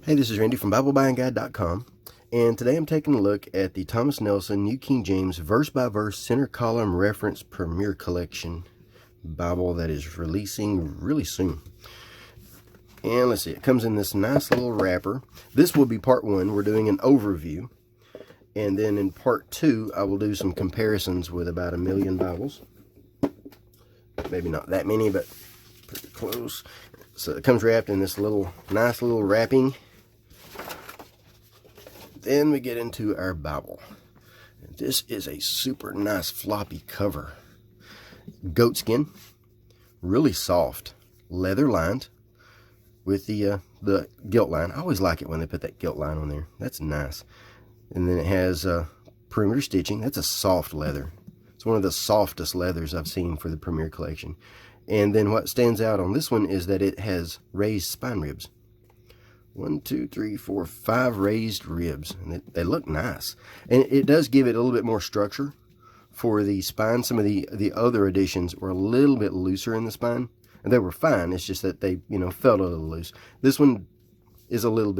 Hey, this is Randy from BibleBuyingGuide.com, and today I'm taking a look at the Thomas Nelson New King James verse-by-verse center column reference Premier Collection Bible that is releasing really soon. And let's see, it comes in this nice little wrapper. This will be part one. We're doing an overview, and then in part two I will do some comparisons with about 1 million Bibles. Maybe not that many, but pretty close. So it comes wrapped in this nice little wrapping. Then we get into our Bible. This is a super nice floppy cover. Goatskin, really soft, leather lined with the gilt line. I always like it when they put that gilt line on there. That's nice. And then it has perimeter stitching. That's a soft leather. It's one of the softest leathers I've seen for the Premier Collection. And then what stands out on this one is that it has raised spine ribs. 1, 2, 3, 4, 5 raised ribs, and they look nice. And it does give it a little bit more structure for the spine. Some of the other editions were a little bit looser in the spine, and they were fine. It's just that they felt a little loose. This one is has a little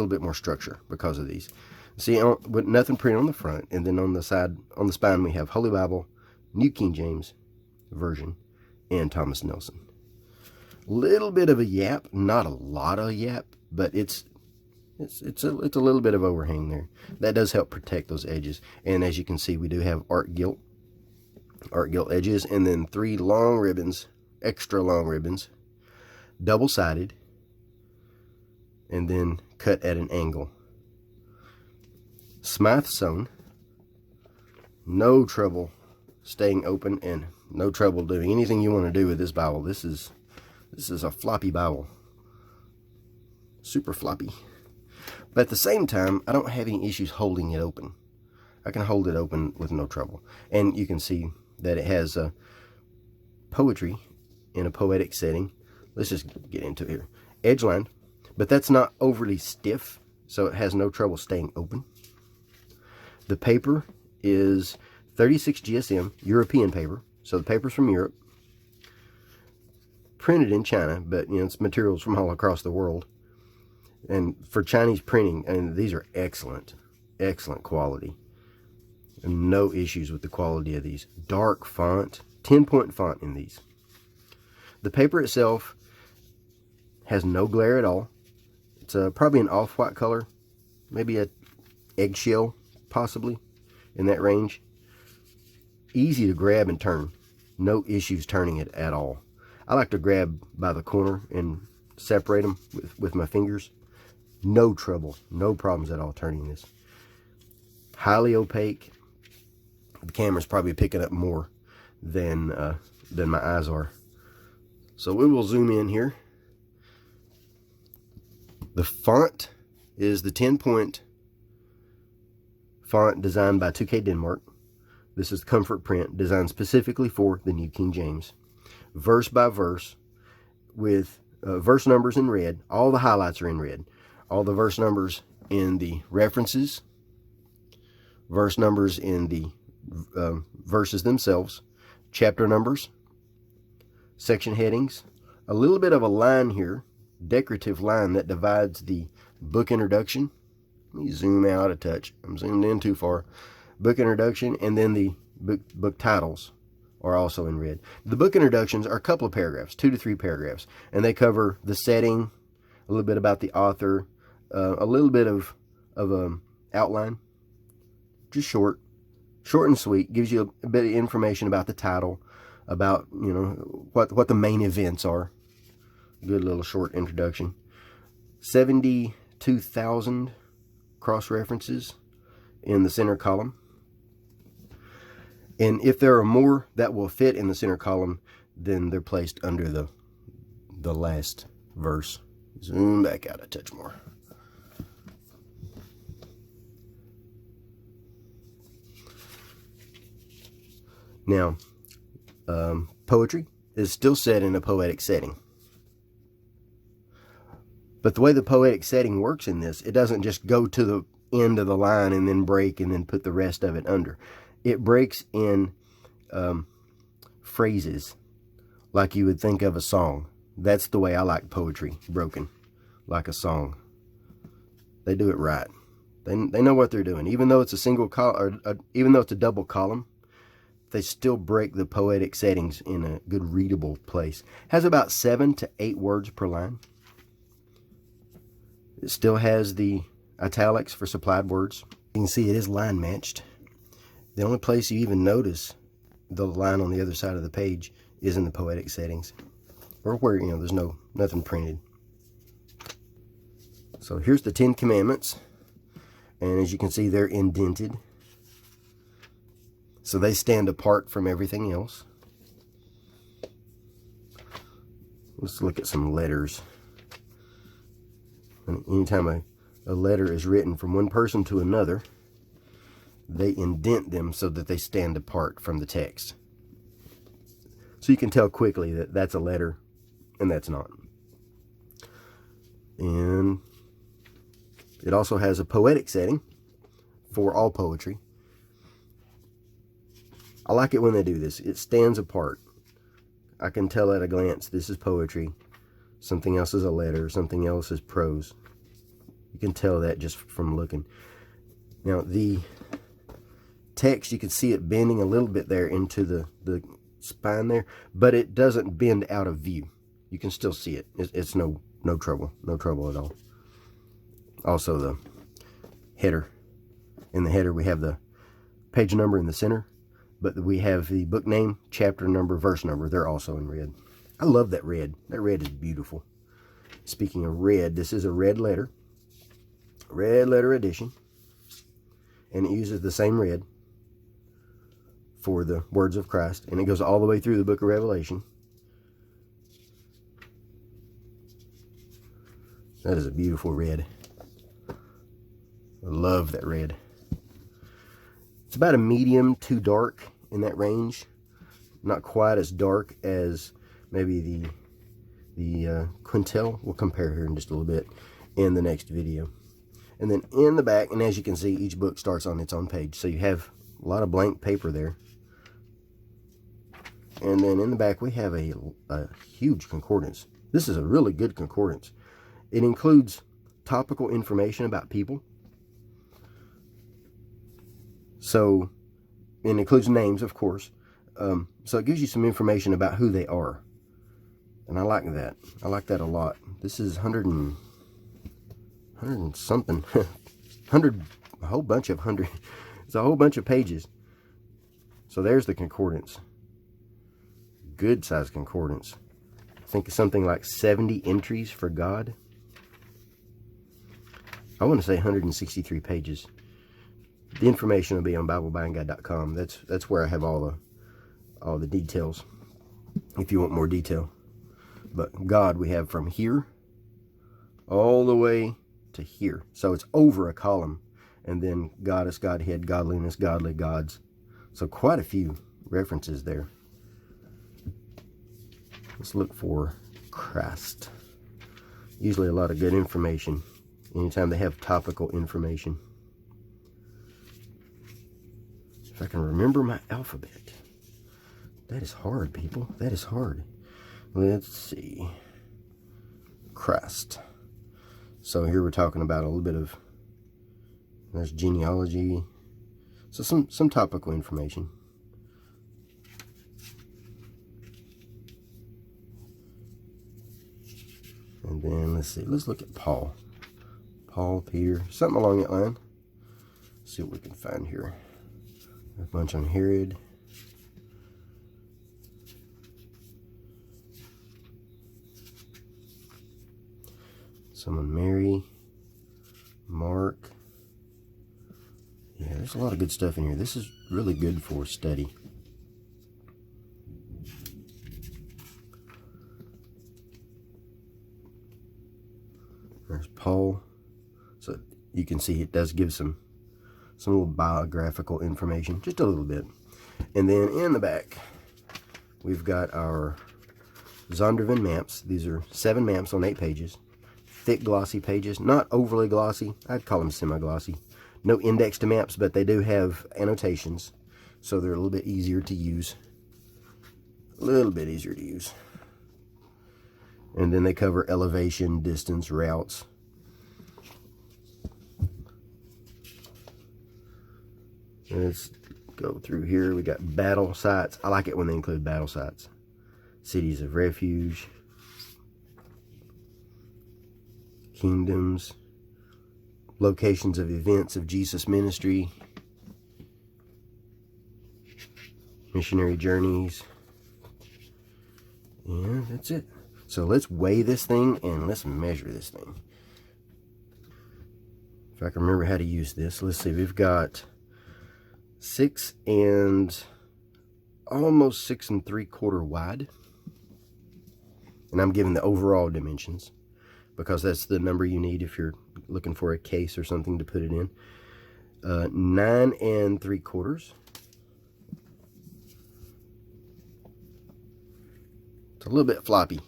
bit more structure because of these. See, with nothing printed on the front, and then on the side, on the spine, we have Holy Bible, New King James Version, and Thomas Nelson. Little bit of a yap, not a lot of yap, but it's a little bit of overhang there. That does help protect those edges. And as you can see, we do have art gilt edges, and then 3 long ribbons, extra long ribbons, double-sided, and then cut at an angle. Smythe sewn, no trouble staying open, and no trouble doing anything you want to do with this Bible. This is a floppy Bible. Super floppy. But at the same time, I don't have any issues holding it open. I can hold it open with no trouble. And you can see that it has poetry in a poetic setting. Let's just get into it here. Edge lined, but that's not overly stiff, so it has no trouble staying open. The paper is 36 GSM, European paper. So the paper's from Europe. Printed in China, but it's materials from all across the world. And for Chinese printing, and these are excellent quality. And no issues with the quality of these. Dark font, 10-point font in these. The paper itself has no glare at all. It's probably an off-white color, maybe a eggshell, possibly, in that range. Easy to grab and turn. No issues turning it at all. I like to grab by the corner and separate them with my fingers. No trouble, no problems at all turning this. Highly opaque. The camera's probably picking up more than my eyes are. So we will zoom in here. The font is the 10-point font designed by 2K Denmark. This is the comfort print designed specifically for the New King James. Verse by verse, with verse numbers in red. All the highlights are in red. All the verse numbers in the references, verse numbers in the verses themselves, chapter numbers, section headings, a little bit of a line here, decorative line that divides the book introduction. Let me zoom out a touch. I'm zoomed in too far. Book introduction, and then the book titles are also in red. The book introductions are a couple of paragraphs, 2 to 3 paragraphs, and they cover the setting, a little bit about the author, a little bit of outline, just short and sweet. Gives you a bit of information about the title, about what the main events are. Good little short introduction. 72,000 cross references in the center column. And if there are more that will fit in the center column, then they're placed under the last verse. Zoom back out a touch more. Now, poetry is still set in a poetic setting. But the way the poetic setting works in this, it doesn't just go to the end of the line and then break and then put the rest of it under. It breaks in phrases like you would think of a song. That's the way I like poetry, broken like a song. They do it right. They know what they're doing. Even though it's a single column, or even though it's a double column, they still break the poetic settings in a good readable place. Has about 7 to 8 words per line. It still has the italics for supplied words. You can see it is line matched. The only place you even notice the line on the other side of the page is in the poetic settings, or where, you know, there's nothing printed. So here's the 10 Commandments, and as you can see, they're indented, so they stand apart from everything else. Let's look at some letters. And anytime a letter is written from one person to another, they indent them so that they stand apart from the text. So you can tell quickly that that's a letter and that's not. And it also has a poetic setting for all poetry. I like it when they do this. It stands apart. I can tell at a glance this is poetry. Something else is a letter. Something else is prose. You can tell that just from looking. Now the text, you can see it bending a little bit there into the spine there, but it doesn't bend out of view. You can still see it. It's no trouble. No trouble at all. Also the header. In the header we have the page number in the center, but we have the book name, chapter number, verse number. They're also in red. I love that red. That red is beautiful. Speaking of red, this is a red letter edition, and it uses the same red for the words of Christ, and it goes all the way through the book of Revelation. That is a beautiful red. I love that red. It's about a medium to dark in that range. Not quite as dark as maybe the Quintel. We'll compare here in just a little bit in the next video. And then in the back, and as you can see, each book starts on its own page. So you have a lot of blank paper there. And then in the back, we have a huge concordance. This is a really good concordance. It includes topical information about people. So it includes names, of course. So it gives you some information about who they are. And I like that. I like that a lot. This is 100 and something. 100, a whole bunch of 100. It's a whole bunch of pages. So there's the concordance. Good size concordance. I think it's something like 70 entries for God. I want to say 163 pages. The information will be on BibleBuyingGuide.com. That's where I have all the details, if you want more detail. But God, we have from here all the way to here. So it's over a column. And then Goddess, Godhead, Godliness, Godly, Gods. So quite a few references there. Let's look for Christ. Usually a lot of good information anytime they have topical information. If I can remember my alphabet. That is hard, people. That is hard. Let's see. Christ. So here we're talking about a little bit of, there's genealogy. So some topical information. And then let's see. Let's look at Paul. Paul, Peter, something along that line. Let's see what we can find here. A bunch on Herod. Some on Mary. Mark. Yeah, there's a lot of good stuff in here. This is really good for study. There's Paul. So you can see it does give some little biographical information, just a little bit. And then in the back, we've got our Zondervan maps. These are 7 maps on 8 pages. Thick, glossy pages. Not overly glossy. I'd call them semi-glossy. No index to maps, but they do have annotations, so they're a little bit easier to use. A little bit easier to use. And then they cover elevation, distance, routes. Let's go through here. We got battle sites. I like it when they include battle sites. Cities of refuge. Kingdoms. Locations of events of Jesus ministry. Missionary journeys. Yeah, that's it. So let's weigh this thing and let's measure this thing. If I can remember how to use this. Let's see, we've got 6 and almost 6 3/4 wide. And I'm giving the overall dimensions because that's the number you need if you're looking for a case or something to put it in. 9 3/4. It's a little bit floppy.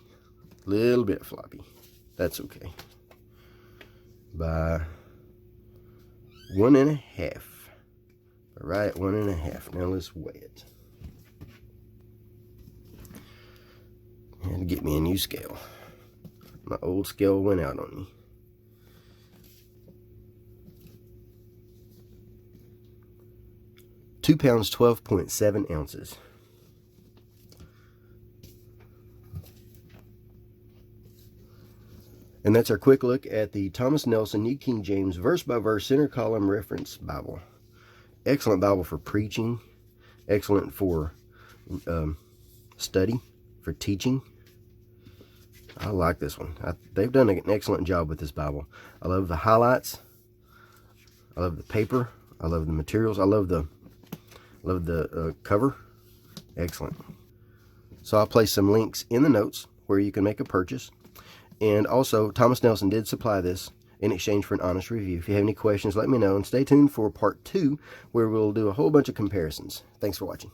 That's okay. By 1 1/2. Right at 1 1/2. Now let's weigh it. Had to get me a new scale. My old scale went out on me. £2 12.7 ounces. And that's our quick look at the Thomas Nelson New King James verse-by-verse center column reference Bible. Excellent Bible for preaching. Excellent for study, for teaching. I like this one. They've done an excellent job with this Bible. I love the highlights. I love the paper. I love the materials. I love the cover. Excellent. So I'll place some links in the notes where you can make a purchase. And also, Thomas Nelson did supply this in exchange for an honest review. If you have any questions, let me know. And stay tuned for part 2, where we'll do a whole bunch of comparisons. Thanks for watching.